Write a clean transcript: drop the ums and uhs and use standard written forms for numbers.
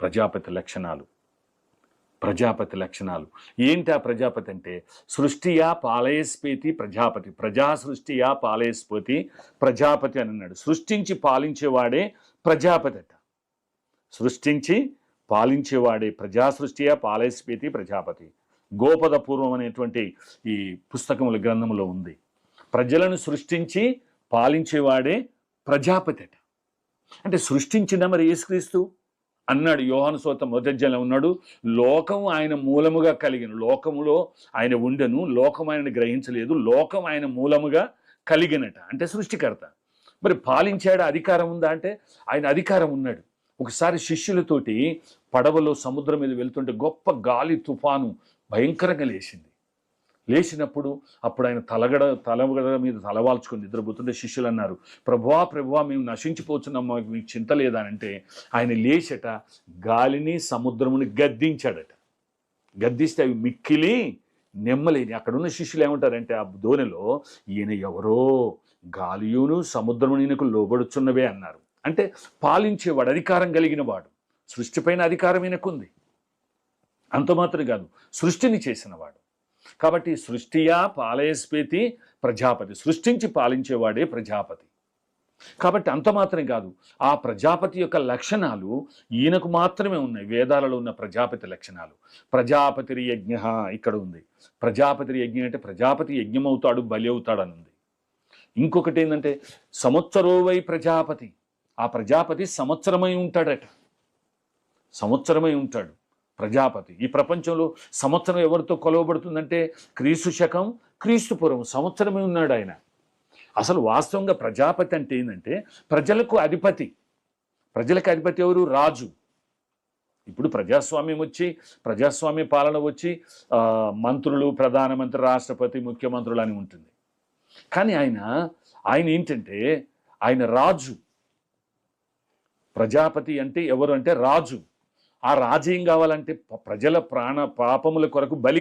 ప్రజాపతి లక్షణాలు. ప్రజాపతి లక్షణాలు ఏంటి? ఆ ప్రజాపతి అంటే సృష్టియా పాలయస్పేతి ప్రజాపతి. ప్రజా సృష్టియా పాలయస్పతి ప్రజాపతి అని అన్నాడు. సృష్టించి పాలించేవాడే ప్రజాపతి అట. సృష్టించి పాలించేవాడే ప్రజా సృష్టియా పాలయస్పేతి ప్రజాపతి. గోపద పూర్వం అనేటువంటి ఈ పుస్తకముల గ్రంథంలో ఉంది. ప్రజలను సృష్టించి పాలించేవాడే ప్రజాపతి అట. అంటే సృష్టించిన మరి యేసుక్రీస్తు అన్నాడు యోహాను సువార్త మొదటి అధ్యాయంలో ఉన్నాడు, లోకం ఆయన మూలముగా కలిగిన, లోకములో ఆయన ఉండెను, లోకం ఆయనను గ్రహించలేదు, లోకం ఆయన మూలముగా కలిగినట. అంటే సృష్టికర్త. మరి పాలించాడు, అధికారం ఉందా అంటే ఆయన అధికారం ఉన్నాడు. ఒకసారి శిష్యులతోటి పడవలో సముద్రం మీద వెళ్తుంటే గొప్ప గాలి తుఫాను భయంకరంగా లేచినప్పుడు అప్పుడు ఆయన తలగడ మీద తలవాల్చుకొని నిద్రపోతుంటే శిష్యులు అన్నారు, ప్రభువా ప్రభువా మేము నశించిపోతున్నాం, మీకు చింత లేదా అంటే ఆయన లేచట గాలిని సముద్రముని గద్దించాడట. గద్దిస్తే అవి మిక్కిలి నెమ్మలేని. అక్కడున్న శిష్యులు ఏమంటారంటే ఆ దోణిలో, ఈయన ఎవరో, గాలియును సముద్రము ఈయనకు లోబడుచున్నవే అన్నారు. అంటే పాలించేవాడు, అధికారం కలిగిన వాడు. సృష్టిపైన అధికారం ఈయనకుంది. అంత మాత్రం కాదు, సృష్టిని చేసినవాడు. కాబట్టి సృష్టియా పాలయస్పేతి ప్రజాపతి. సృష్టించి పాలించేవాడే ప్రజాపతి. కాబట్టి అంత మాత్రం కాదు, ఆ ప్రజాపతి యొక్క లక్షణాలు ఈయనకు మాత్రమే ఉన్నాయి. వేదాలలో ఉన్న ప్రజాపతి లక్షణాలు. ప్రజాపతి యజ్ఞ ఇక్కడ ఉంది. ప్రజాపతి యజ్ఞం అంటే ప్రజాపతి యజ్ఞం అవుతాడు, బలి అవుతాడు అని ఉంది. ఇంకొకటి ఏంటంటే సంవత్సరోవై ప్రజాపతి. ఆ ప్రజాపతి సంవత్సరమై ఉంటాడట. సంవత్సరమై ఉంటాడు ప్రజాపతి. ఈ ప్రపంచంలో సంవత్సరం ఎవరితో కొలవబడుతుందంటే క్రీస్తు శకం, క్రీస్తు పూర్వం సంవత్సరమే ఉన్నాడు ఆయన. అసలు వాస్తవంగా ప్రజాపతి అంటే ఏంటంటే ప్రజలకు అధిపతి. ప్రజలకు అధిపతి ఎవరు? రాజు. ఇప్పుడు ప్రజాస్వామ్యం వచ్చి, ప్రజాస్వామ్య పాలన వచ్చి మంత్రులు, ప్రధానమంత్రి, రాష్ట్రపతి, ముఖ్యమంత్రులు అని ఉంటుంది. కానీ ఆయన ఏంటంటే ఆయన రాజు. ప్రజాపతి అంటే ఎవరు అంటే రాజు. ఆ రాజు ఏం కావాలంటే ప్రజల పాపముల కొరకు బలి